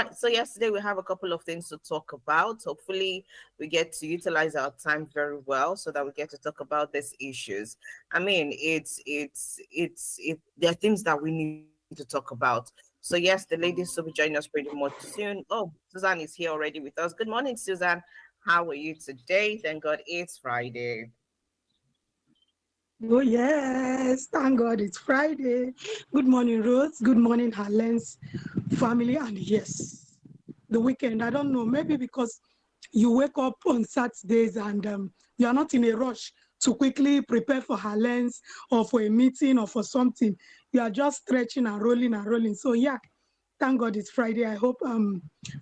right. So yesterday we have a couple of things to talk about. Hopefully we get to utilize our time very well so that we get to talk about these issues. I mean, there are things that we need to talk about. So yes, the ladies will be joining us pretty much soon. Oh, Susan is here already with us. Good morning, Susan. How are you today? Thank God it's Friday. Oh, yes. Thank God it's Friday. Good morning, Rose. Good morning, Helen's family. And yes, the weekend. I don't know. Maybe because you wake up on Saturdays and you are not in a rush to quickly prepare for Helen's or for a meeting or for something. You are just stretching and rolling and rolling. So, yeah, thank God it's Friday. I hope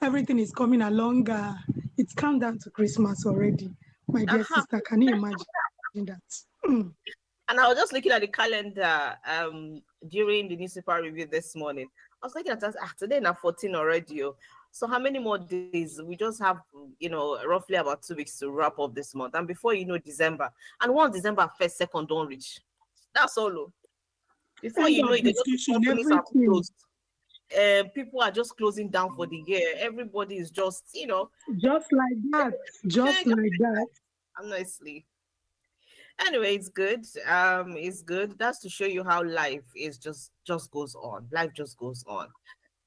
everything is coming along. It's countdown to Christmas already. My dear Uh-huh. sister, can you imagine that? And I was just looking at the calendar during the newspaper review this morning. I was looking at us, today now 14 already. Oh. So how many more days? We just have, roughly about 2 weeks to wrap up this month. And before you know December. And once December 1st, second don't reach. That's all. Oh. Before End you know of it, the discussion, companies are everything. closed. People are just closing down for the year. Everybody is just, Just like that. Just like that. honestly. Anyway, it's good. It's good. That's to show you how life is just goes on. Life just goes on.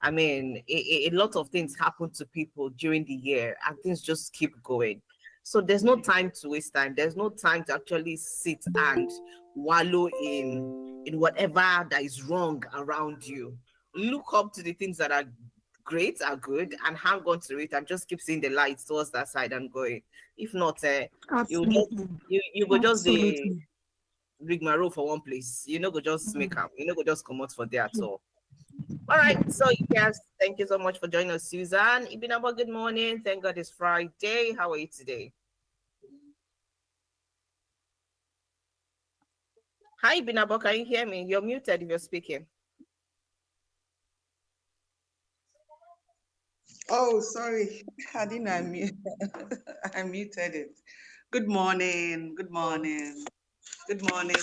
I mean, a lot of things happen to people during the year, and things just keep going. So there's no time to waste time. There's no time to actually sit and wallow in whatever that is wrong around you. Look up to the things that are great, are good, and hang on to it, and just keep seeing the lights towards that side and going. If not, you just Absolutely. you go just the Absolutely. rigmarole for one place. You know, go just make up. You know, go just come out for there at all. All right. So yes, thank you so much for joining us, Susan. Ibinabo, good morning. Thank God it's Friday. How are you today? Hi, Ibinabo. Can you hear me? You're muted if you're speaking. Oh, sorry. I didn't unmute. I muted it. Good morning. Good morning. Good morning.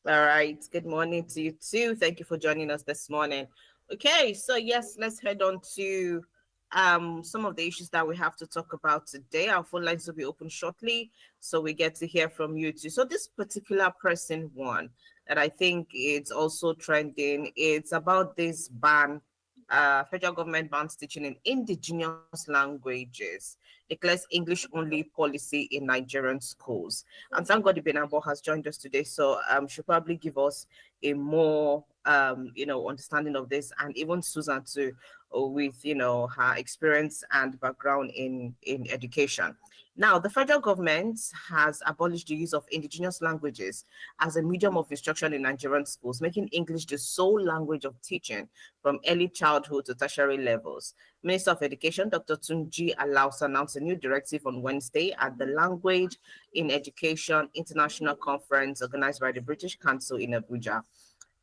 All right. Good morning to you too. Thank you for joining us this morning. Okay, so yes, let's head on to some of the issues that we have to talk about today. Our phone lines will be open shortly, so we get to hear from you too. So this particular person one that I think it's also trending, it's about this ban. Federal government bans teaching in indigenous languages, declares English only policy in Nigerian schools. And thank God Ibenabo has joined us today. So she'll probably give us a more understanding of this, and even Susan too, with her experience and background in education. Now, the federal government has abolished the use of indigenous languages as a medium of instruction in Nigerian schools, making English the sole language of teaching from early childhood to tertiary levels. Minister of Education, Dr. Tunji Alaus, announced a new directive on Wednesday at the Language in Education International Conference organized by the British Council in Abuja.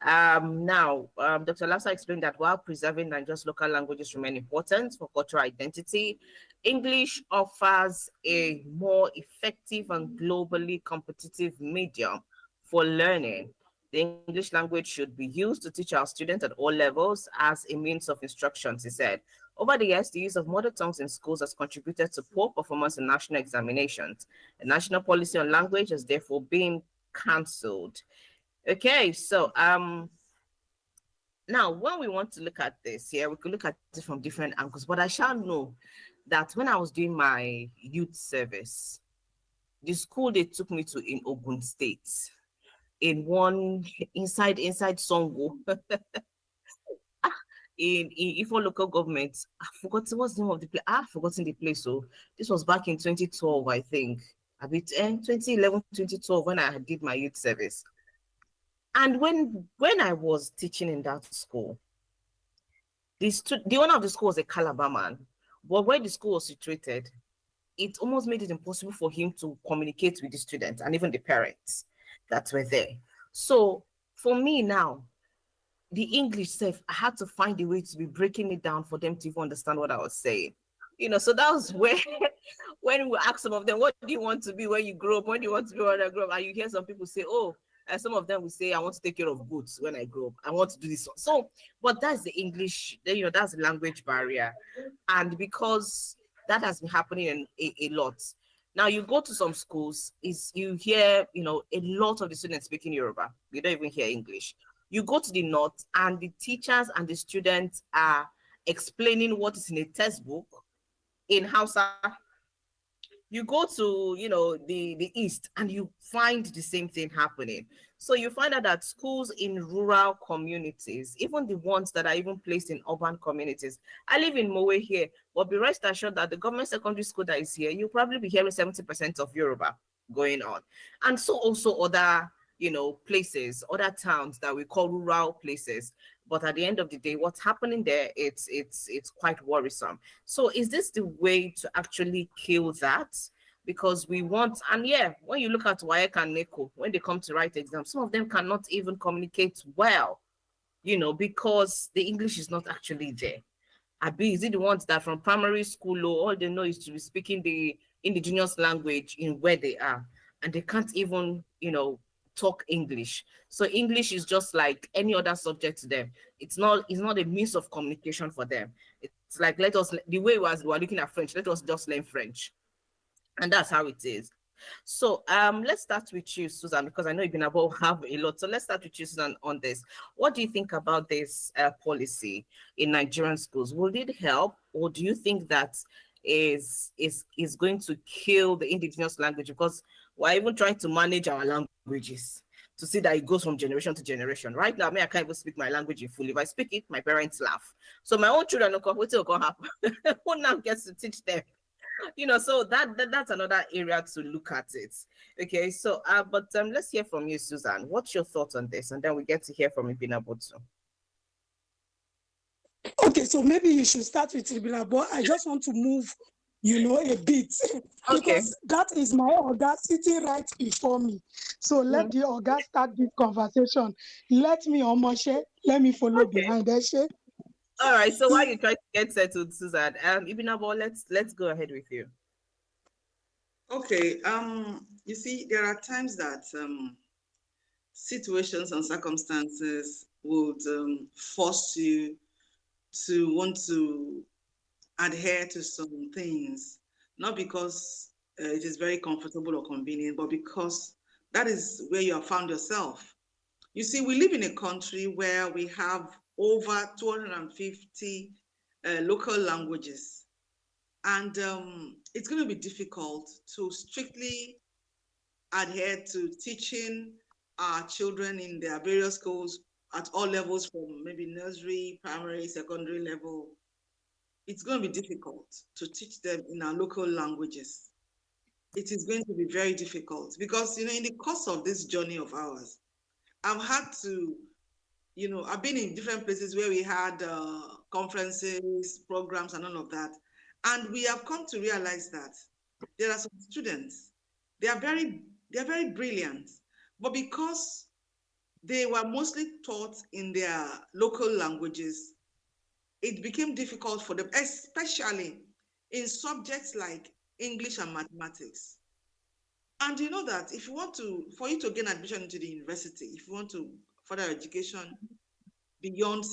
Dr. Lassa explained that while preserving Nigeria's local languages remain important for cultural identity, English offers a more effective and globally competitive medium for learning. The English language should be used to teach our students at all levels as a means of instruction, he said. Over the years, the use of mother tongues in schools has contributed to poor performance in national examinations. The national policy on language has therefore been cancelled. Okay, so now when we want to look at this here, we could look at it from different angles, but I shall know that when I was doing my youth service, the school they took me to in Ogun State, in one inside Songo, in Ifo local government. I forgot what's the name of the place. I've forgotten the place. So this was back in 2012, I think. A bit 2011, 2012 when I did my youth service. And when I was teaching in that school, the owner of the school was a Calabar man, but where the school was situated, it almost made it impossible for him to communicate with the students and even the parents that were there. So for me now, the English self, I had to find a way to be breaking it down for them to even understand what I was saying. So that was where when we ask some of them, what do you want to be when you grow up? When do you want to be when I grow up? And you hear some people say, oh, Some of them will say, I want to take care of goats when I grow up. I want to do this. So, but that's the English, that's the language barrier. And because that has been happening a lot. Now you go to some schools, is you hear, a lot of the students speaking Yoruba. You don't even hear English. You go to the north, and the teachers and the students are explaining what is in a textbook in Hausa. You go to the east, and you find the same thing happening. So you find out that schools in rural communities, even the ones that are even placed in urban communities. I live in Mowe here, but be rest assured that the government secondary school that is here, you'll probably be hearing 70% of Yoruba going on. And so also other places, other towns that we call rural places. But at the end of the day, what's happening there, it's quite worrisome. So is this the way to actually kill that? Because we want, and yeah, when you look at WAEC and NECO, when they come to write exams, some of them cannot even communicate well, because the English is not actually there. Abi, is it the ones that from primary school, all they know is to be speaking the indigenous language in where they are, and they can't even, talk English. So English is just like any other subject to them. It's not a means of communication for them. It's like, let us, the way we're looking at French, let us just learn French. And that's how it is. So let's start with you, Susan, because I know you've been about have a lot. So let's start with you, Susan, on this. What do you think about this policy in Nigerian schools? Will it help, or do you think that is going to kill the indigenous language? Because we're even trying to manage our languages to see that it goes from generation to generation. Right now, I can't even speak my language in full. If I speak it, my parents laugh. So my own children, what will happen? Who now gets to teach them? So that's another area to look at it. Okay, so but let's hear from you, Susan. What's your thoughts on this? And then we get to hear from Ibinabotu. Okay, so maybe you should start with Tribula, but I just want to move, a bit Okay. because that is my Oga sitting right before me. So let Mm, the Oga start this conversation. Let me Omoshe, let me follow okay. behind Eshe. All right. So while you try to get settled, Susan, Ibinabo, let's go ahead with you. Okay. You see, there are times that situations and circumstances would force you to want to adhere to some things, not because it is very comfortable or convenient, but because that is where you have found yourself. You see, we live in a country where we have over 250 local languages, and it's going to be difficult to strictly adhere to teaching our children in their various schools at all levels, from maybe nursery, primary, secondary level. It's going to be difficult to teach them in our local languages. It is going to be very difficult because, in the course of this journey of ours, I've had to, I've been in different places where we had conferences, programs, and all of that. And we have come to realize that there are some students, they are very, they are very brilliant, but because they were mostly taught in their local languages, it became difficult for them, especially in subjects like English and mathematics. And you know that if you want to, for you to gain admission into the university, if you want to further education beyond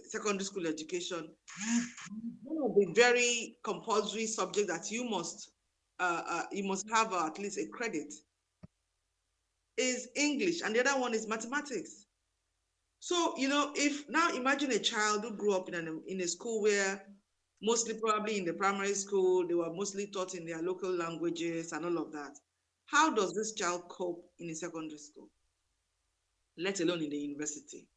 secondary school education, one of the very compulsory subject that you must have at least a credit is English, and the other one is mathematics. So, if now imagine a child who grew up in a school where mostly probably in the primary school, they were mostly taught in their local languages and all of that. How does this child cope in a secondary school, let alone in the university?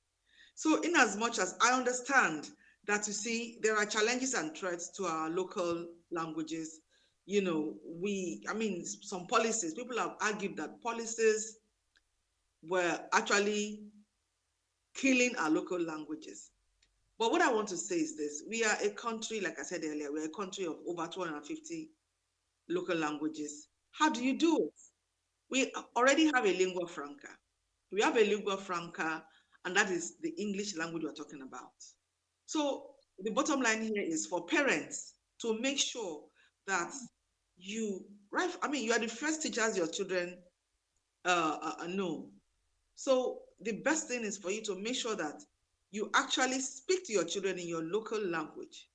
So, in as much as I understand that, you see, there are challenges and threats to our local languages, some policies, people have argued that policies were actually killing our local languages. But what I want to say is this: we are a country, like I said earlier, we're a country of over 250 local languages. How do you do it? We already have a lingua franca. We have a lingua franca, and that is the English language we're talking about. So the bottom line here is for parents to make sure that you, right? I mean, you are the first teachers your children know. So the best thing is for you to make sure that you actually speak to your children in your local language.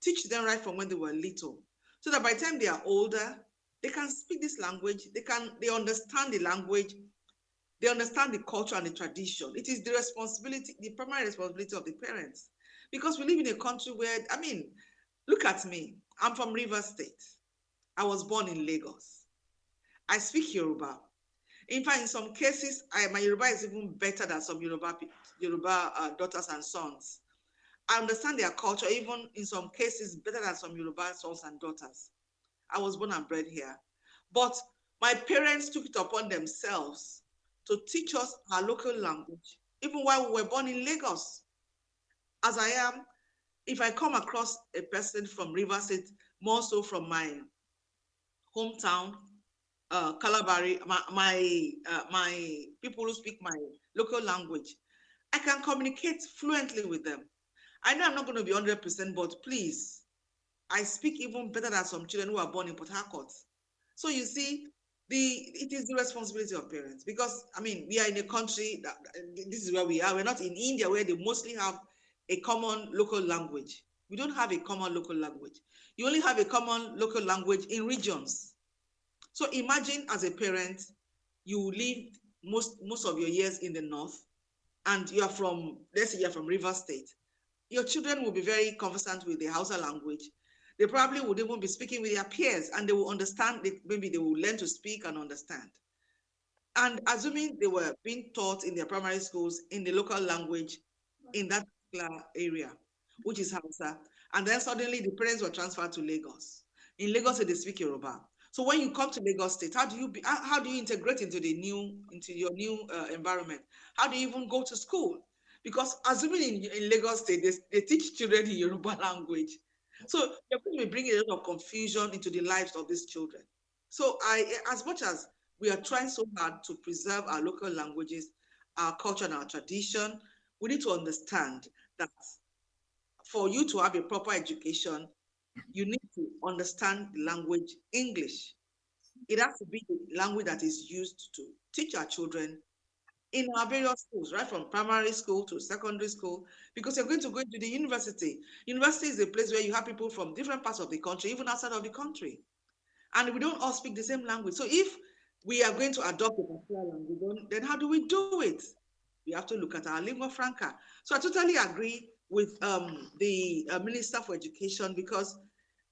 Teach them right from when they were little, so that by the time they are older, they can speak this language. They understand the language. They understand the culture and the tradition. It is the responsibility, the primary responsibility of the parents, because we live in a country where, I mean, look at me. I'm from Rivers State. I was born in Lagos. I speak Yoruba. In fact, in some cases, my Yoruba is even better than some Yoruba daughters and sons. I understand their culture, even in some cases, better than some Yoruba sons and daughters. I was born and bred here. But my parents took it upon themselves to teach us our local language, even while we were born in Lagos. As I am, if I come across a person from River State, more so from my hometown, Calabari, my people who speak my local language, I can communicate fluently with them. I know I'm not going to be 100%, but please, I speak even better than some children who are born in Port Harcourt. So you see, it is the responsibility of parents, because I mean we are in a country that this is where we are. We're not in India where they mostly have a common local language. We don't have a common local language. You only have a common local language in regions. So imagine as a parent, you lived most of your years in the north, and you are from, let's say you're from River State. Your children will be very conversant with the Hausa language. They probably would even be speaking with their peers, and they will understand, maybe they will learn to speak and understand. And assuming they were being taught in their primary schools in the local language in that particular area, which is Hausa, and then suddenly the parents were transferred to Lagos. In Lagos, they speak Yoruba. So when you come to Lagos State, how do you integrate into your new environment? How do you even go to school? Because assuming in Lagos State, they teach children in Yoruba language. So you're going to be bringing a lot of confusion into the lives of these children. So as much as we are trying so hard to preserve our local languages, our culture, and our tradition, we need to understand that for you to have a proper education, you need to understand the language English. It has to be the language that is used to teach our children in our various schools, right from primary school to secondary school, because you're going to go into the university. University is a place where you have people from different parts of the country, even outside of the country, and we don't all speak the same language. So if we are going to adopt a particular language, then how do we do it? We have to look at our lingua franca. So I totally agree with the Minister for Education, because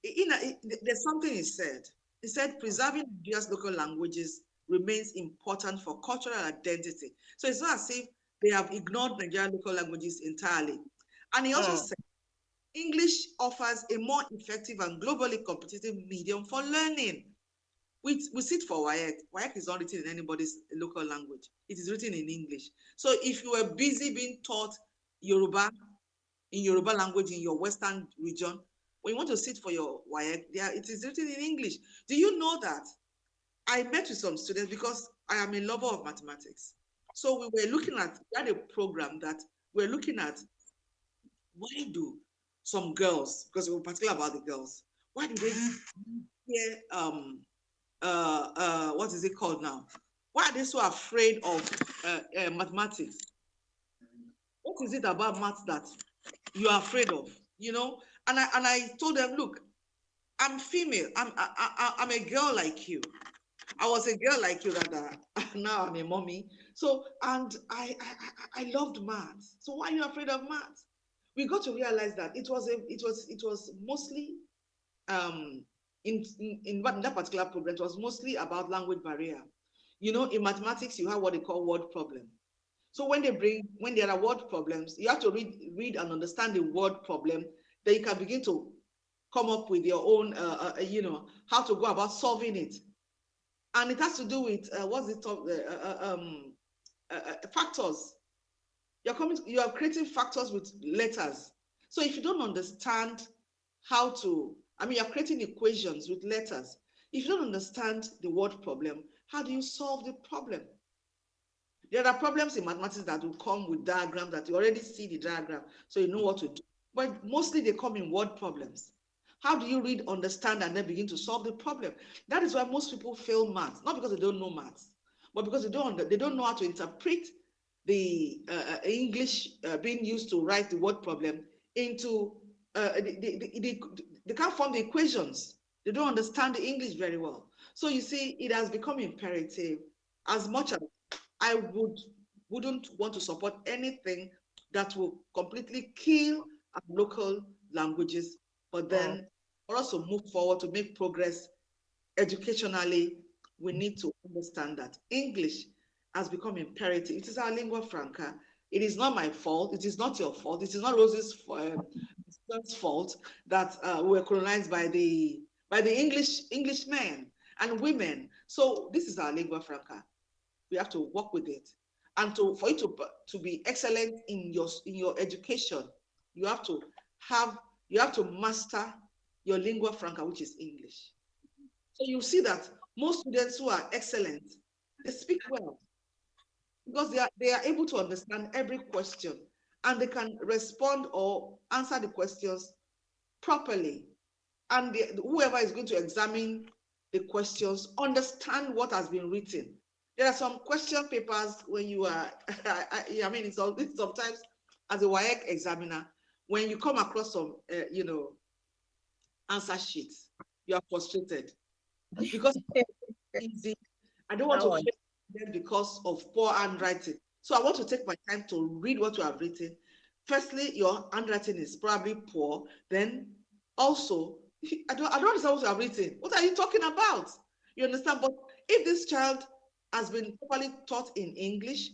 there's something he said. He said preserving Nigeria's local languages remains important for cultural identity. So it's not as if they have ignored Nigerian local languages entirely. And he also Mm. said English offers a more effective and globally competitive medium for learning. We sit for WAEC. WAEC is not written in anybody's local language. It is written in English. So if you were busy being taught Yoruba in Yoruba language in your Western region, when you want to sit for your WAEC, it is written in English. Do you know that? I met with some students because I am a lover of mathematics. So we had a program that we're looking at, why do some girls, because we were particular about the girls, why do they hear what is it called now? Why are they so afraid of mathematics? What is it about maths that you are afraid of? You know? And I told them, look, I'm female. I'm a girl like you. I was a girl like you that now I'm a mommy. So and I loved maths. So why are you afraid of maths? We got to realize that it was mostly um, in that particular program, it was mostly about language barrier. You know, in mathematics, you have what they call word problem. So when there are word problems, you have to read and understand the word problem. Then you can begin to come up with your own, how to go about solving it. And it has to do with factors. You are creating factors with letters. So if you don't understand how to, I mean, you're creating equations with letters. If you don't understand the word problem, how do you solve the problem? There are problems in mathematics that will come with diagrams that you already see the diagram, so you know what to do. But mostly they come in word problems. How do you read, understand, and then begin to solve the problem? That is why most people fail maths, not because they don't know maths, but because they don't know how to interpret the English being used to write the word problem into they can't form the equations. They don't understand the English very well. So you see, it has become imperative. As much as I wouldn't want to support anything that will completely kill our local languages, but Mm. then for us to move forward to make progress educationally, we need to understand that English has become imperative. It is our lingua franca. It is not my fault. It is not your fault. It is not Rose's fault that we were colonized by the Englishmen and women. So this is our lingua franca. We have to work with it, and for you to be excellent in your education, you have to have you have to master your lingua franca, which is English. So you see that most students who are excellent, they speak well because they are able to understand every question and they can respond or answer the questions properly. And whoever is going to examine the questions understand what has been written. There are some question papers when you are, I mean, it's sometimes as a WAEC examiner, when you come across some, answer sheets, you are frustrated because easy. I don't want That to one. fail them because of poor handwriting. So I want to take my time to read what you have written. Firstly, your handwriting is probably poor. Then also, I don't understand what you have written. What are you talking about? You understand? But if this child has been properly taught in English,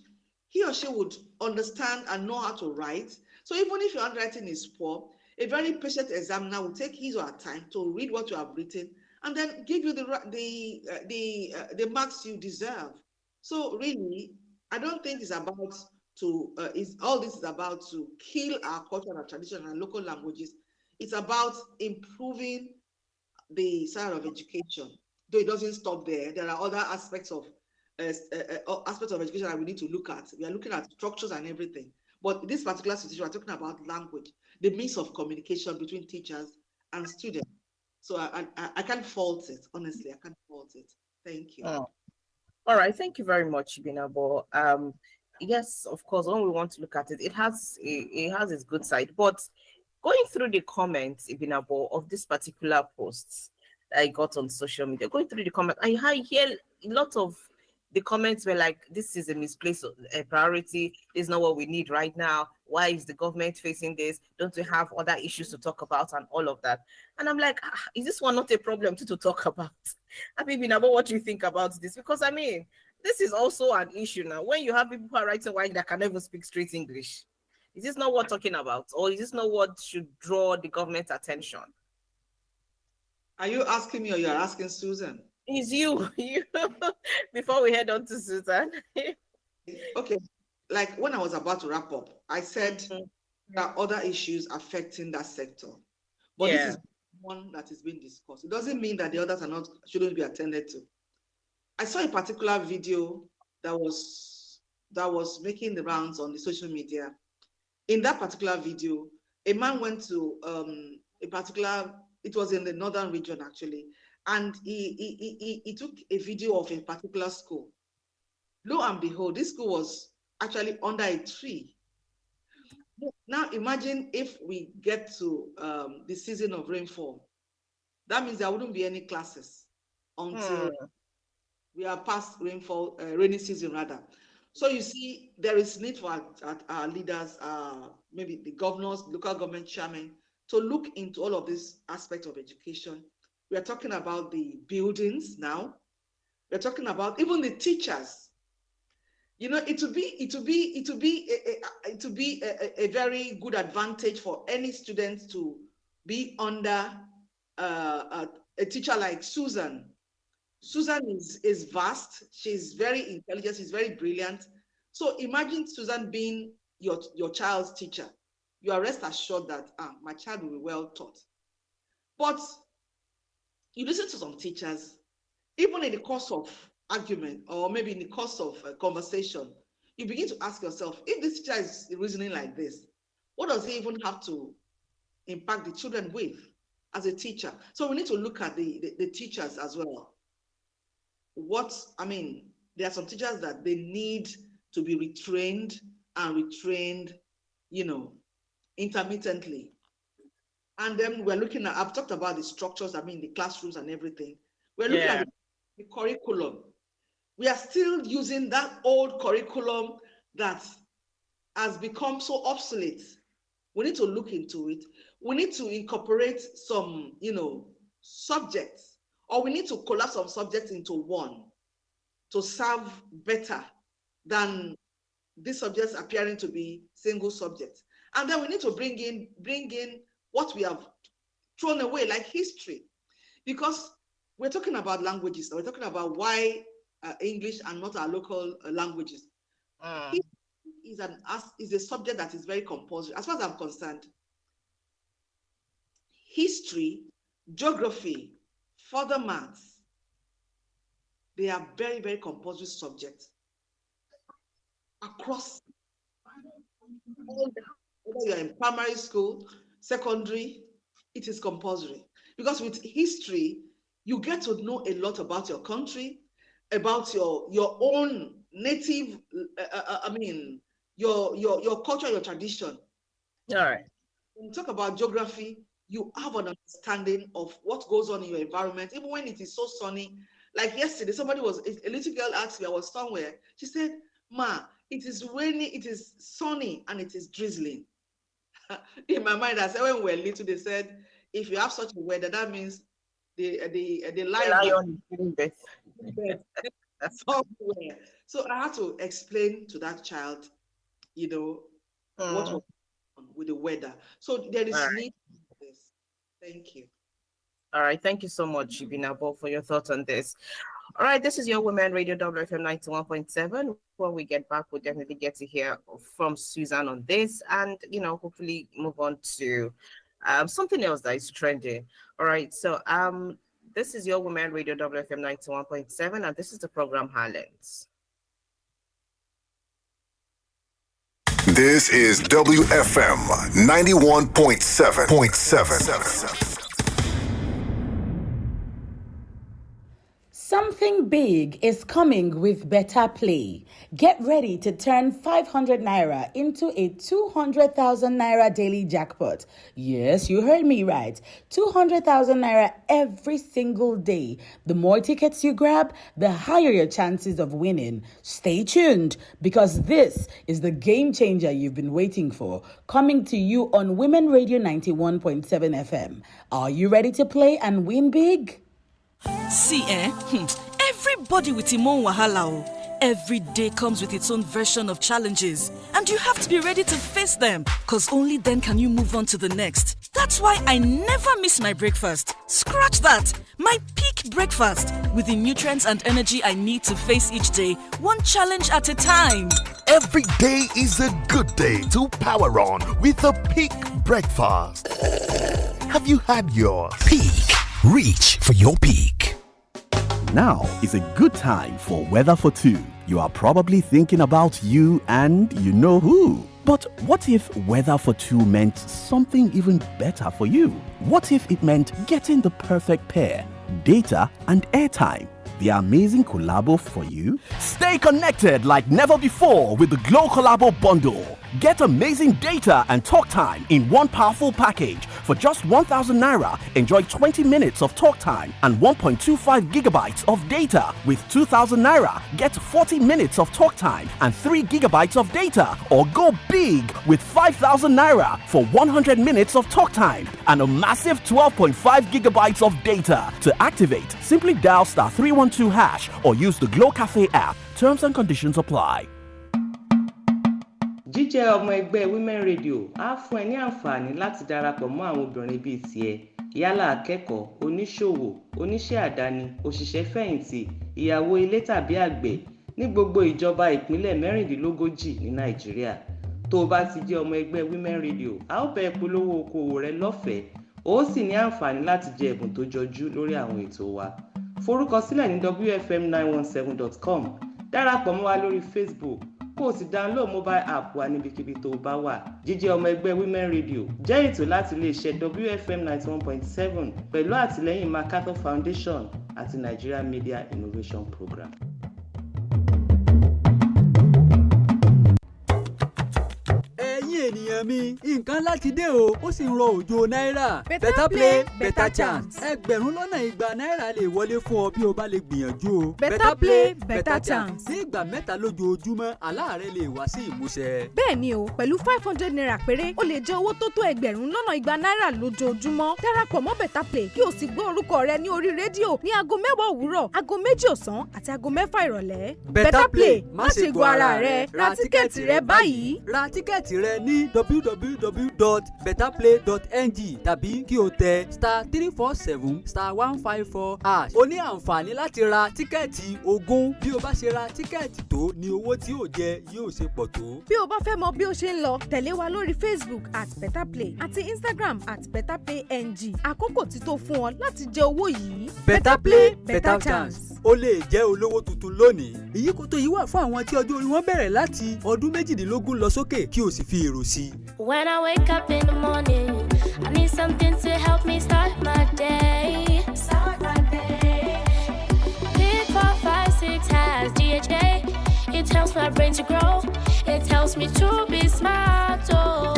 he or she would understand and know how to write. So even if your handwriting is poor, a very patient examiner will take his or her time to read what you have written and then give you the marks you deserve. So really, I don't think it's about is all this is about to kill our culture and our tradition and local languages. It's about improving the side of education. Though it doesn't stop there, there are other aspects of education that we need to look at. We are looking at structures and everything. But in this particular situation, we're talking about language, the means of communication between teachers and students. So I can't fault it. Honestly, I can't fault it. Thank you. Mm. All right, thank you very much, Binabo. Yes, of course, when we want to look at it, it has its good side. But going through the comments, Ibinabo, of this particular post that I got on social media, going through the comments, I hear a lot of the comments were like, this is a misplaced priority. This is not what we need right now. Why is the government facing this? Don't we have other issues to talk about and all of that? And I'm like, is this one not a problem to talk about? I mean, Binabo, what do you think about this? Because I mean, this is also an issue now. When you have people who are writing why that can never speak straight English, is this not what talking about, or is this not what should draw the government's attention? Are you asking me or you are asking Susan? Is you, you before we head on to Susan? Okay. Like when I was about to wrap up, I said Mhm. there are other issues affecting that sector. But this Yeah. is one that is being discussed. It doesn't mean that the others are not shouldn't be attended to. I saw a particular video that was making the rounds on the social media. In that particular video, a man went to a particular, it was in the northern region actually, and he took a video of a particular school. Lo and behold, this school was actually under a tree. Now imagine if we get to the season of rainfall. That means there wouldn't be any classes until Hmm. we are past rainfall, rainy season rather. So you see, there is need for our leaders, maybe the governors, local government chairmen, to look into all of these aspects of education. We are talking about the buildings now. We're talking about even the teachers. You know, it would be a very good advantage for any student to be under a teacher like Susan. Susan is vast. She's very intelligent. She's very brilliant. So imagine Susan being your child's teacher. You are rest assured that my child will be well taught. But you listen to some teachers, even in the course of argument or maybe in the course of conversation, you begin to ask yourself, if this teacher is reasoning like this, what does he even have to impact the children with as a teacher? So we need to look at the teachers as well. What I mean, there are some teachers that they need to be retrained and retrained, intermittently. And then we're looking at, I've talked about the structures, the classrooms and everything. We're looking at the curriculum. We are still using that old curriculum that has become so obsolete. We need to look into it. We need to incorporate some, subjects, or we need to collapse some subjects into one to serve better than these subjects appearing to be single subjects. And then we need to bring in what we have thrown away, like history, because we're talking about languages. We're talking about why English and not our local languages. History is a subject that is very compulsory. As far as I'm concerned, history, geography, further maths, they are very, very compulsory subjects across all whether you're in primary school, secondary, it is compulsory. Because with history, you get to know a lot about your country, about your own native, your culture, your tradition. All right. When you talk about geography, you have an understanding of what goes on in your environment, even when it is so sunny. Like yesterday, a little girl asked me, I was somewhere, she said, "Ma, it is rainy, it is sunny, and it is drizzling." In my mind, I said, when we were little, they said, if you have such a weather, that means the lion is giving birth somewhere. So I had to explain to that child, what was on with the weather. So there is need for this. Thank you. All right. Thank you so much, Ibinabo, for your thoughts on this. All right. This is your Women Radio WFM 91.7. When we get back, we'll definitely get to hear from Susan on this and, hopefully move on to something else that is trending. All right. So this is your Women Radio WFM 91.7, and this is the program Highlands. This is WFM 91.7. Something big is coming with Better Play. Get ready to turn 500 Naira into a 200,000 Naira daily jackpot. Yes, you heard me right. 200,000 Naira every single day. The more tickets you grab, the higher your chances of winning. Stay tuned, because this is the game changer you've been waiting for. Coming to you on Women Radio 91.7 FM. Are you ready to play and win big? See, everybody with him own wahala. Every day comes with its own version of challenges, and you have to be ready to face them, because only then can you move on to the next. That's why I never miss my breakfast. Scratch that! My peak breakfast, with the nutrients and energy I need to face each day, one challenge at a time. Every day is a good day to power on with a peak breakfast. Have you had your peak? Reach for your peak. Now is a good time for Weather for Two. You are probably thinking about you and you know who. But what if Weather for Two meant something even better for you? What if it meant getting the perfect pair, data and airtime? The amazing collabo for you? Stay connected like never before with the Glow Collabo Bundle. Get amazing data and talk time in one powerful package. For just 1,000 Naira, enjoy 20 minutes of talk time and 1.25 gigabytes of data. With 2,000 Naira, get 40 minutes of talk time and 3 gigabytes of data. Or go big with 5,000 Naira for 100 minutes of talk time and a massive 12.5 gigabytes of data. To activate, simply dial *312# or use the Glow Cafe app. Terms and conditions apply. Jíjẹ́ ọmọ ẹgbẹ́ Women Radio á fún ẹ ní àǹfààní láti darapọ̀ mọ́ àwọn obìnrin bíi tiẹ̀, yálà akẹ́kọ̀ọ́, oníṣòwò, oníṣẹ́ àdáni, òṣìṣẹ́ fẹ̀yìntì, ìyàwó ilé tàbí àgbẹ̀ ní gbogbo ìjọba ìpínlẹ̀ 36 ní Nàìjíríà. Tó o bá ti jẹ́ ọmọ ẹgbẹ́ Women Radio, a ó bẹ̀ polówó okòwò rẹ lọ́fẹ̀ẹ́, ó sì ní àǹfààní láti jẹ ẹ̀bùn tó jọjú lórí àwọn ètò wa. Forúkọsílẹ̀ ní wfm917.com, darapọ̀ mọ́ wa lórí Facebook, kó o sì download mobile app wa níbikíbi tó bá wà. Jíjẹ́ ọmọ ẹgbẹ́ Women Radio jẹ́ ètò láti iléeṣẹ́ WFM 91.7 pẹ̀lú àtìlẹ́yìn MacArthur Foundation àti Nigeria Media Innovation Program. èèyàn mi nǹkan láti dé o ó sì ń rọ òjò náírà. Better play better chance. ẹgbẹ̀rún lọ́nà igba náírà lè wọlé fún ọ bí o bá lè gbìyànjú o. Better play better chance. ní ìgbà mẹ́ta lójoojúmọ́ àlá rẹ lè wá sí ìmúṣẹ. bẹ́ẹ̀ ni o pẹ̀lú 500 naira péré o lè jẹ owó tó tó ẹgbẹ̀rún lọ́nà igba náírà lójoojúmọ́. darapọ̀ mọ́ better play kí o sì gbọ́ orúkọ rẹ ní orí rédíò ní aago 10 òwúrọ̀ aago 2 ọ̀sán àti aago 6 ìrọ̀lẹ́. Better play má ṣe gbọ́ ara rẹ ra tíkẹ́ẹ̀tì rẹ báyìí. ra tíkẹ́ẹ̀tì rẹ ní www.betterplay.ng tàbí kí o tẹ *347*154#. o ní àǹfààní láti ra tíkẹ́ẹ̀tì 20 bí o bá ṣe ra tíkẹ́ẹ̀tì tó ní owó tí o jẹ yóò ṣe pọ̀ tó. bí o bá fẹ́ mọ bí ó ṣe ń lọ tẹ̀lé wa lórí Facebook @betterplay àti Instagram @betterplayng. àkókò ti tó fún ọ láti jẹ owó yìí. Better play better chance. o lè jẹ́ olówó tuntun lónìí. ìyíkòtò yìí wà fún àwọn tí ọjọ́ orí wọn bẹ̀rẹ̀ láti ọdún méjìdínlógún lọ sókè kí o sì fi èrò sí. When I wake up in the morning, I need something to help me start my day. Start my day. Pick 4, 5, 6 has DHA. It helps my brain to grow. It helps me to be smart. Oh,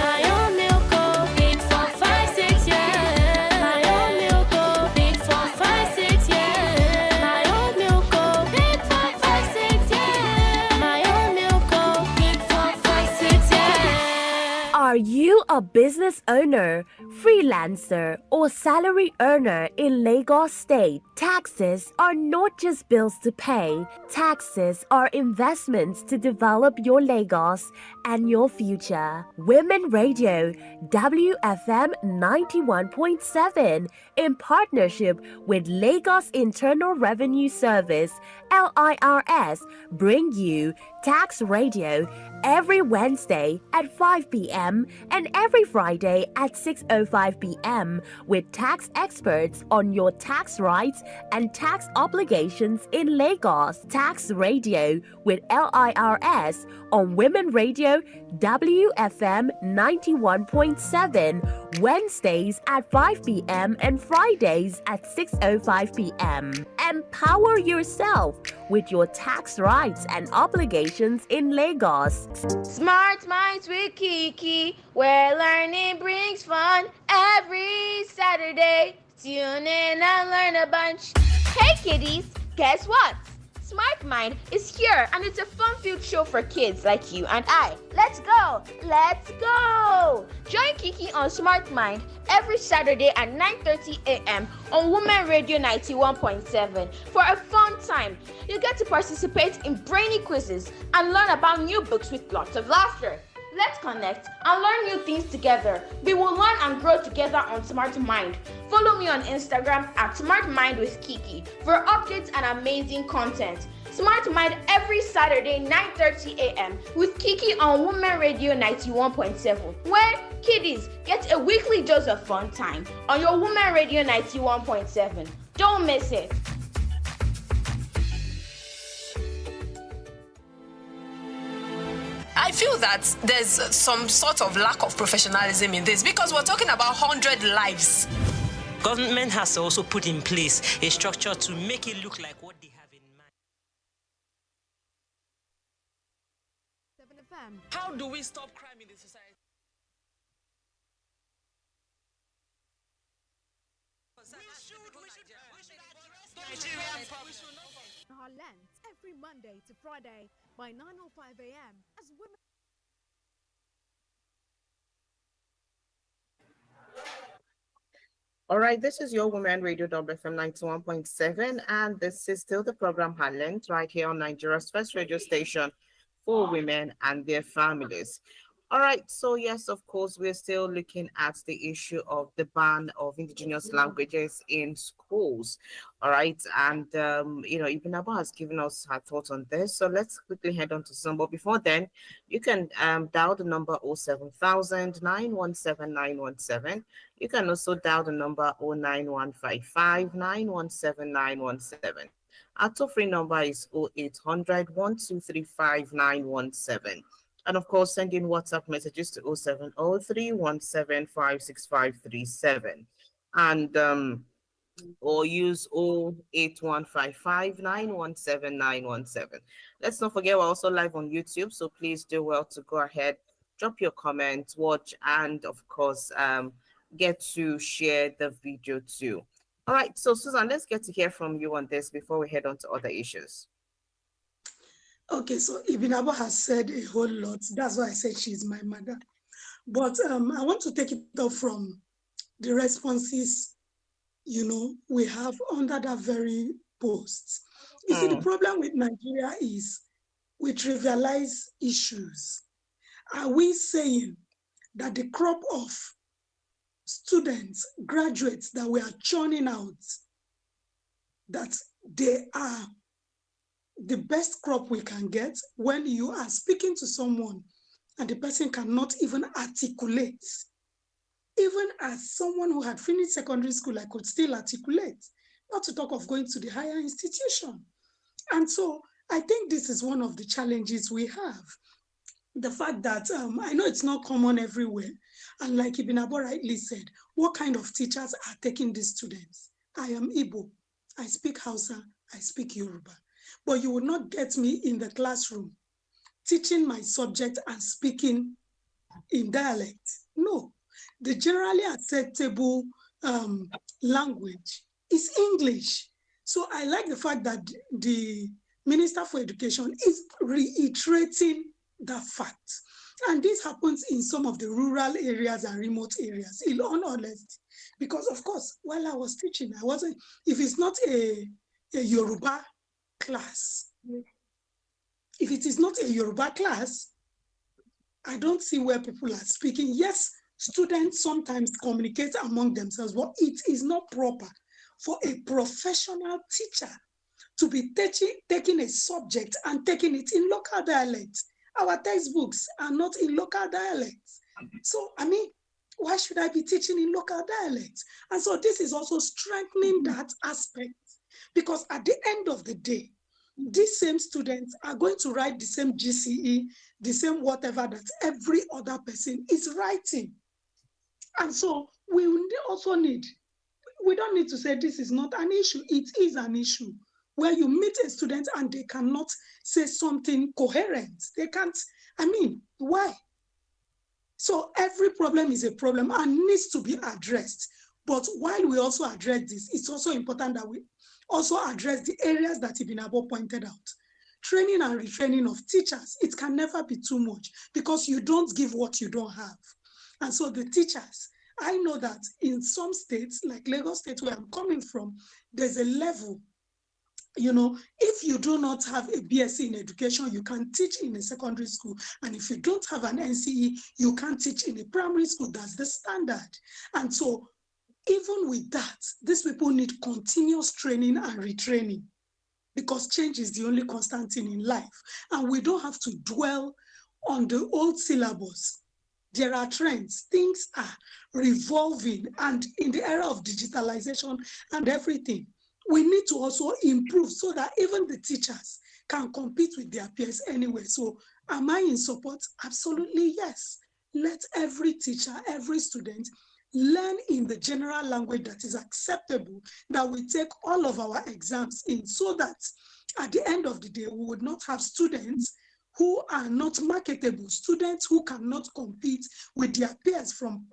my own milk, oh, Pick 4, 5, 6, yeah. My own milk, oh, Pick 4, 5, 6, yeah. My own milk, oh, Pick 4, 5, 6, yeah. My own milk, oh, Pick 4, 5, 6, yeah. Are you a business owner, freelancer, or salary earner in Lagos State? Taxes are not just bills to pay. Taxes are investments to develop your Lagos and your future. Women Radio, WFM 91.7, in partnership with Lagos Internal Revenue Service, LIRS, bring you Tax Radio every Wednesday at 5 p.m. and every Friday at 6:05 p.m. with tax experts on your tax rights and tax obligations in Lagos. Tax Radio with LIRS on Women Radio, WFM 91.7, Wednesdays at 5 p.m. and Fridays at 6:05 p.m. Empower yourself with your tax rights and obligations in Lagos. Smart Minds with Kiki, where learning brings fun every Saturday. Tune in and learn a bunch. Hey kiddies, guess what? Smart Mind is here and it's a fun-filled show for kids like you and I. Let's go! Let's go! Join Kiki on Smart Mind every Saturday at 9:30 a.m. on Women Radio 91.7 for a fun time. You get to participate in brainy quizzes and learn about new books with lots of laughter. Let's connect and learn new things together. We will learn and grow together on Smart Mind. Follow me on Instagram at Smart Mind with Kiki for updates and amazing content. Smart Mind every Saturday 9:30 a.m. with Kiki on Women Radio 91.7. Where kiddies get a weekly dose of fun time on your Women Radio 91.7. Don't miss it. I feel that there's some sort of lack of professionalism in this because we're talking about 100 lives. Government has to also put in place a structure to make it look like what they have in mind. How do we stop crime in the society? Our Lent every Monday to Friday by 9:05 a.m. as women. All right, this is your Women Radio WFM 91.7, and this is still the program Talent right here on Nigeria's first radio station for women and their families. All right, so yes, of course, we're still looking at the issue of the ban of indigenous languages in schools. All right, and Ibn Abba has given us her thoughts on this. So let's quickly head on to some. But before then, you can dial the number 07000 917 917. You can also dial the number 09155 917 917. Our toll-free number is 0800 1235 917. And of course, send in WhatsApp messages to 0703 1756537. And or use 08155 917 917. Let's not forget we're also live on YouTube, so please do well to go ahead drop your comments, watch, and of course, get to share the video too. All right, so Susan, let's get to hear from you on this before we head on to other issues. Okay, so Ibinabo has said a whole lot. That's why I said she's my mother. But I want to take it off from the responses, we have under that very post. You see, the problem with Nigeria is we trivialize issues. Are we saying that the crop of students, graduates that we are churning out, that they are the best crop we can get when you are speaking to someone and the person cannot even articulate? Even as someone who had finished secondary school, I could still articulate, not to talk of going to the higher institution. And so I think this is one of the challenges we have. The fact that I know it's not common everywhere. And like Ibinabo rightly said, what kind of teachers are taking these students? I am Igbo, I speak Hausa, I speak Yoruba. But you will not get me in the classroom teaching my subject and speaking in dialect. No, the generally acceptable language is English. So I like the fact that the Minister for Education is reiterating that fact. And this happens in some of the rural areas and remote areas, in all honesty. Because of course, while I was teaching, I wasn't, if it's not a Yoruba class, if it is not a Yoruba class, I don't see where people are speaking. Yes, students sometimes communicate among themselves, but it is not proper for a professional teacher to be taking a subject and taking it in local dialects. Our textbooks are not in local dialects. So, I mean, why should I be teaching in local dialects? And so this is also strengthening that aspect, because at the end of the day, these same students are going to write the same GCE, the same whatever that every other person is writing. And so we also we don't need to say this is not an issue. It is an issue where you meet a student and they cannot say something coherent. They can't, I mean, why? So every problem is a problem and needs to be addressed. But while we also address this, it's also important that we also address the areas that Ibinabo pointed out. Training and retraining of teachers, it can never be too much because you don't give what you don't have. And so the teachers, I know that in some states, like Lagos State, where I'm coming from, there's a level, if you do not have a BSc in education, you can teach in a secondary school. And if you don't have an NCE, you can't teach in a primary school. That's the standard. And so even with that, these people need continuous training and retraining, because change is the only constant thing in life. And we don't have to dwell on the old syllabus. There are trends, things are revolving, and in the era of digitalization and everything, we need to also improve so that even the teachers can compete with their peers anyway. So am I in support? Absolutely, yes. Let every teacher, every student learn in the general language that is acceptable, that we take all of our exams in, so that at the end of the day, we would not have students who are not marketable, students who cannot compete with their peers from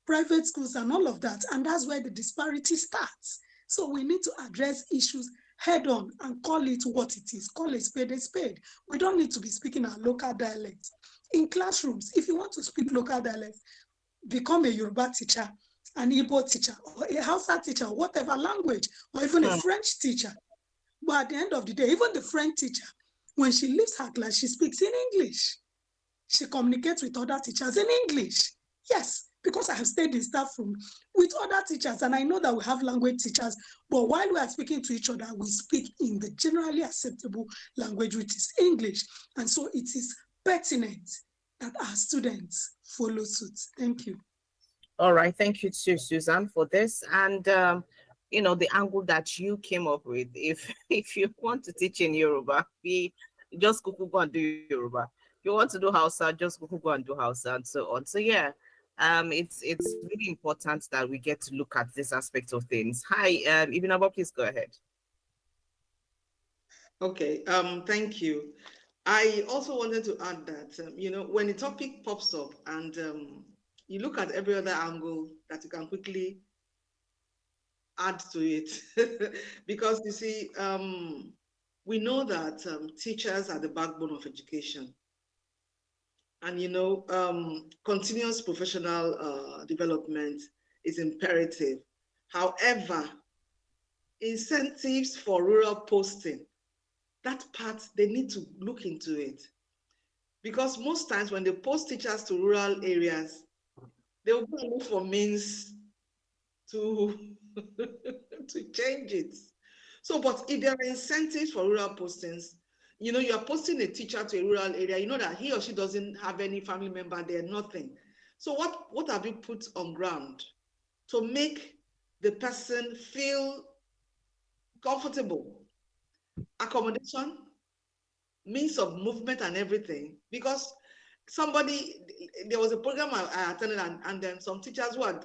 private schools and all of that. And that's where the disparity starts. So we need to address issues head on and call it what it is. Call a spade a spade. We don't need to be speaking our local dialects. In classrooms, if you want to speak local dialects, become a Yoruba teacher, an Igbo teacher, or a Hausa teacher, whatever language, or even a French teacher. But at the end of the day, even the French teacher, when she leaves her class, she speaks in English. She communicates with other teachers in English. Yes, because I have stayed in staff room with other teachers, and I know that we have language teachers, but while we are speaking to each other, we speak in the generally acceptable language, which is English. And so it is pertinent that our students follow suit. Thank you. All right, thank you to Susan for this. And the angle that you came up with, if you want to teach in Yoruba, just go and do Yoruba. If you want to do Hausa, just go and do Hausa, and so on. So yeah, it's really important that we get to look at this aspect of things. Hi, Ibinabo, please go ahead. Okay, thank you. I also wanted to add that, when a topic pops up and you look at every other angle that you can quickly add to it, because you see, we know that teachers are the backbone of education, and continuous professional development is imperative. However, incentives for rural posting, that part they need to look into it, because most times when they post teachers to rural areas, they will go and look for means to to change it. So, but if there are incentives for rural postings, you are posting a teacher to a rural area, you know that he or she doesn't have any family member there, nothing. So what have you put on ground to make the person feel comfortable? Accommodation, means of movement and everything. Because there was a program I attended, and then some teachers who had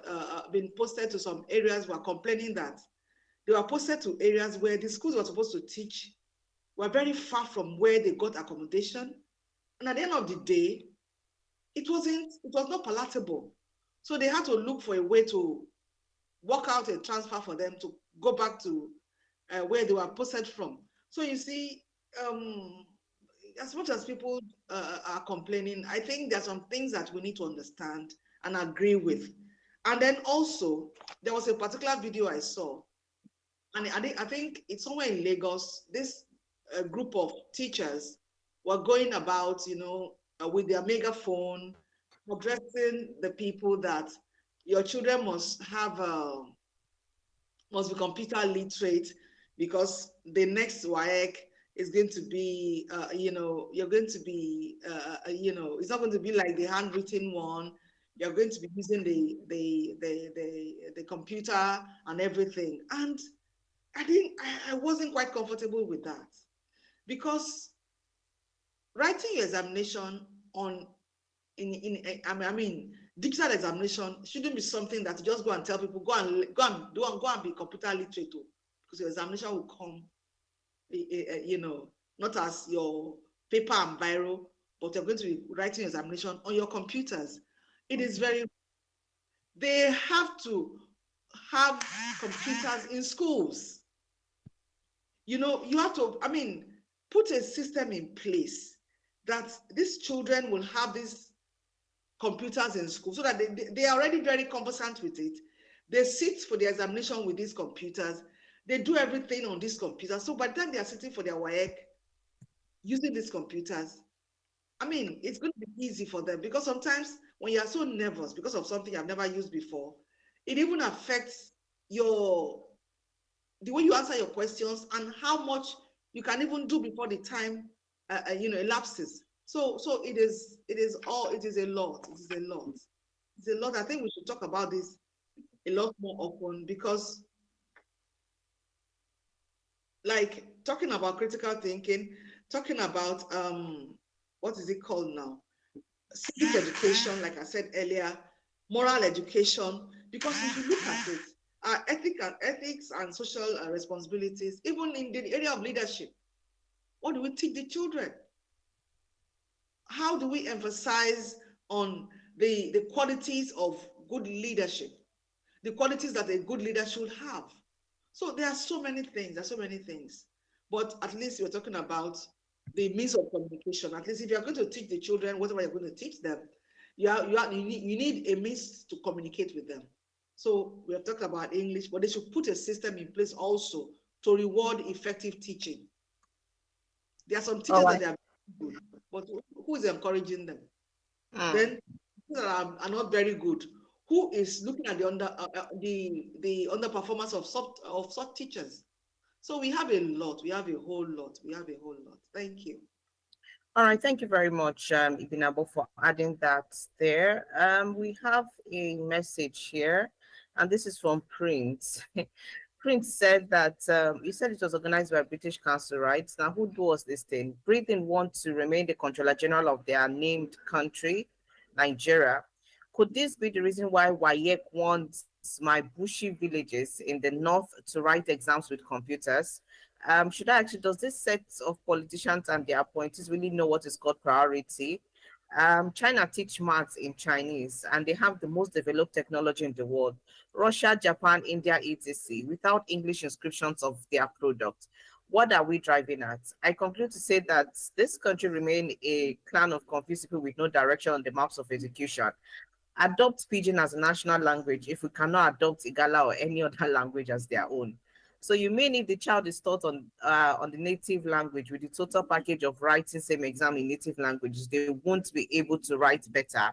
been posted to some areas were complaining that they were posted to areas where the schools were supposed to teach were very far from where they got accommodation. And at the end of the day, it was not palatable. So they had to look for a way to work out a transfer for them to go back to where they were posted from. So you see, as much as people are complaining, I think there are some things that we need to understand and agree with. And then also, there was a particular video I saw, and I think it's somewhere in Lagos. This group of teachers were going about, with their megaphone, addressing the people that your children must be computer literate, because the next WAEC is going to be, you're going to be, it's not going to be like the handwritten one. You're going to be using the computer and everything. And I wasn't quite comfortable with that, because writing your examination I mean, digital examination shouldn't be something that you just go and tell people, go and be computer literate, because your examination will come, not as your paper and biro, but you're going to be writing your examination on your computers. They have to have computers in schools. You have to, put a system in place that these children will have these computers in school, so that they are already very conversant with it. They sit for the examination with these computers. They do everything on these computers. So by the time they are sitting for their WAEC using these computers, it's going to be easy for them, because sometimes when you are so nervous because of something you've never used before, it even affects the way you answer your questions and how much you can even do before the time elapses. So it is a lot. It is a lot. It's a lot. I think we should talk about this a lot more often, because, like, talking about critical thinking, talking about what is it called now? Civic education, like I said earlier, moral education, because if you look at it, ethics and social responsibilities, even in the area of leadership, what do we teach the children? How do we emphasize on the qualities of good leadership, the qualities that a good leader should have? So there are so many things, but at least we're talking about the means of communication. At least if you're going to teach the children whatever you're going to teach them, you need a means to communicate with them. So we have talked about English, but they should put a system in place also to reward effective teaching. There are some teachers that are good, but who is encouraging them? Then people that are not very good, who is looking at the underperformance of such teachers? So we have a lot. We have a whole lot. Thank you. All right, thank you very much, Ibinabo, for adding that there. We have a message here, and this is from Prince. Prince said that you said it was organized by British Council, right? Now, who does this thing? Britain want to remain the Controller General of their named country, Nigeria. Could this be the reason why WAEC wants my bushy villages in the north to write exams with computers? Should I actually, does this set of politicians and their appointees really know what is called priority? China teach maths in Chinese, and they have the most developed technology in the world. Russia, Japan, India, etc. Without English inscriptions of their product. What are we driving at? I conclude to say that this country remain a clan of confused people with no direction on the maps of execution. Adopt Pidgin as a national language if we cannot adopt Igala or any other language as their own. So you mean if the child is taught on the native language with the total package of writing same exam in native languages, they won't be able to write better.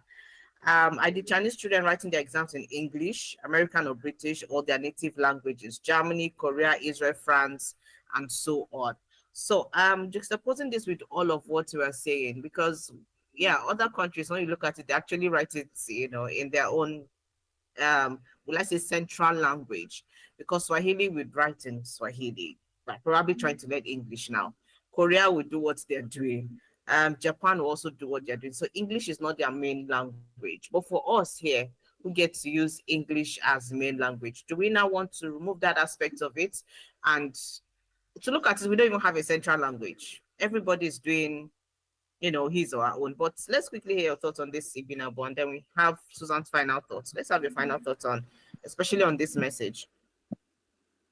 Are the Chinese children writing their exams in English, American or British, or their native languages? Germany, Korea, Israel, France, and so on. So juxtaposing this with all of what you are saying, because yeah, other countries, when you look at it, they actually write it, in their own will I say central language, because Swahili would write in Swahili, but probably trying to learn English now. Korea will do what they're doing. Japan will also do what they're doing. So English is not their main language. But for us here, who get to use English as main language, do we now want to remove that aspect of it? And to look at it, we don't even have a central language. Everybody is doing his or her own. But let's quickly hear your thoughts on this, Ibinabo, and then we have Susan's final thoughts. Let's have your final thoughts on, especially on this message.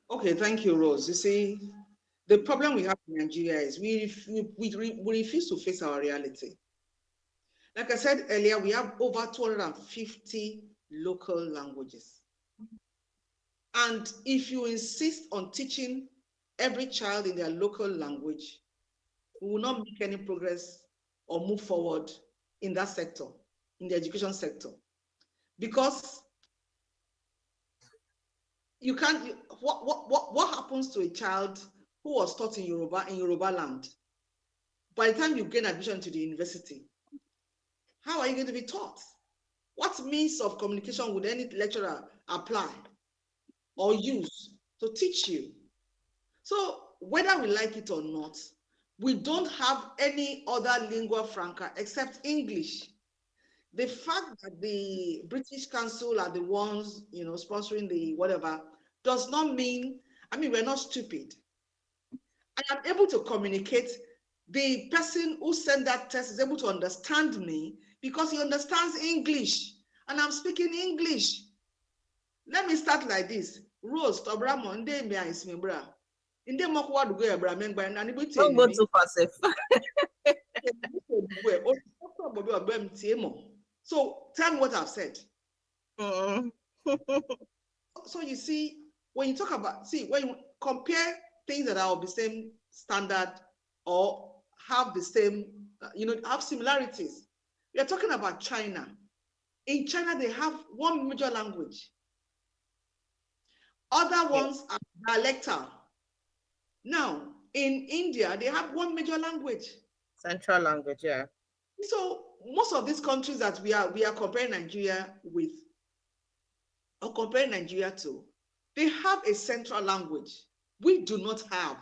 Okay, thank you, Rose. You see, the problem we have in Nigeria is we refuse to face our reality. Like I said earlier, we have over 250 local languages. And if you insist on teaching every child in their local language, we will not make any progress or move forward in that sector, in the education sector. Because you can't, what happens to a child who was taught in Yoruba land? By the time you gain admission to the university, how are you going to be taught? What means of communication would any lecturer apply or use to teach you? So whether we like it or not, we don't have any other lingua franca except English. The fact that the British Council are the ones, sponsoring the whatever, does not mean, we're not stupid. I am able to communicate. The person who sent that test is able to understand me because he understands English, and I'm speaking English. Let me start like this. Rose, Tobramo, Nde Mia is Mimbra. Nde Mokwa Dugo Ebra Mengba, and Anibute. Don't go too fast. So tell me what I've said. So you see, when you talk about, when you compare things that are of the same standard or have the same, have similarities. We are talking about China. In China, they have one major language. Other ones are dialectal. Now, in India, they have one major language. Central language, yeah. So most of these countries that we are comparing Nigeria with, or comparing Nigeria to, they have a central language. We do not have.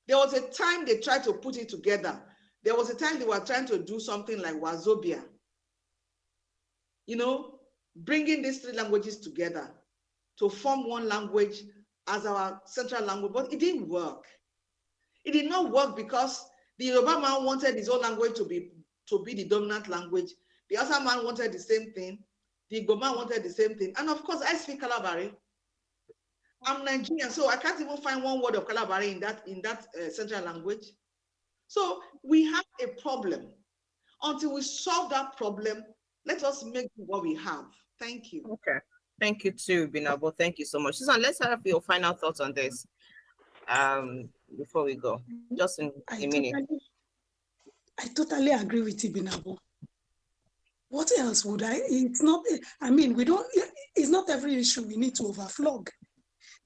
There was a time they tried to put it together. There was a time they were trying to do something like Wazobia. Bringing these three languages together to form one language as our central language, but it didn't work. It did not work because the Yoruba man wanted his own language to be the dominant language. The other man wanted the same thing. The Igbo man wanted the same thing. And of course, I speak Kalabari. I'm Nigerian, so I can't even find one word of Kalabari in that central language. So we have a problem. Until we solve that problem, let us make what we have. Thank you. Okay. Thank you too, Binabo. Thank you so much. Susan, let's have your final thoughts on this before we go. Just in a minute. I totally agree with you, Binabo. What else would it's not, it's not every issue we need to overflog.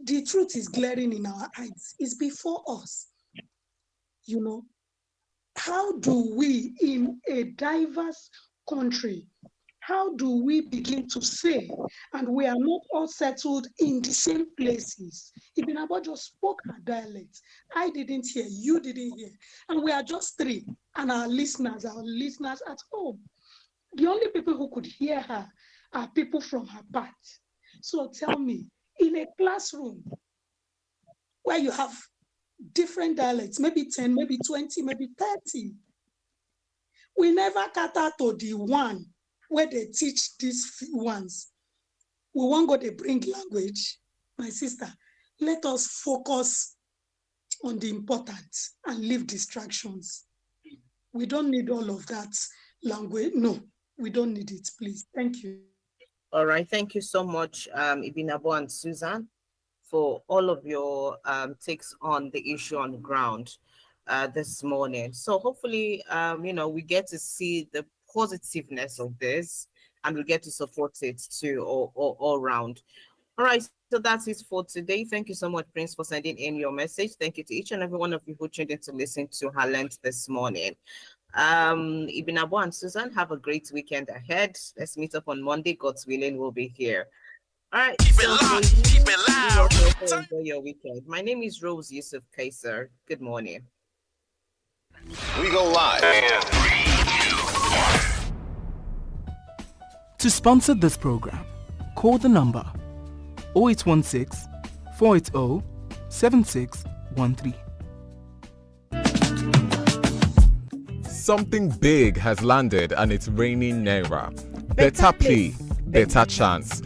The truth is glaring in our eyes. It's before us. How do we, in a diverse country, how do we begin to say, and we are not all settled in the same places? Ibinabo just spoke our dialects. I didn't hear, you didn't hear. And we are just three, and our listeners at home. The only people who could hear her are people from her part. So tell me, in a classroom where you have different dialects, maybe 10, maybe 20, maybe 30. We never cater to the one where they teach these ones. We won't go to bring language. My sister, let us focus on the important and leave distractions. We don't need all of that language. No, we don't need it, please. Thank you. All right. Thank you so much, Ibinabo and Susan, for all of your takes on the issue on the ground this morning. So hopefully, we get to see the positiveness of this and we get to support it too all round. All right. So that's it for today. Thank you so much, Prince, for sending in your message. Thank you to each and every one of you who tuned in to listen to her lens this morning. Ibinabo and Susan, have a great weekend ahead. Let's meet up on Monday. God's willing, we'll be here. All right. Keep it loud. Enjoy your weekend. My name is Rose Yusuf Kaiser. Good morning. We go live. To sponsor this program, call the number 0816 480 7613. Something big has landed and it's raining Naira. Better play, better chance.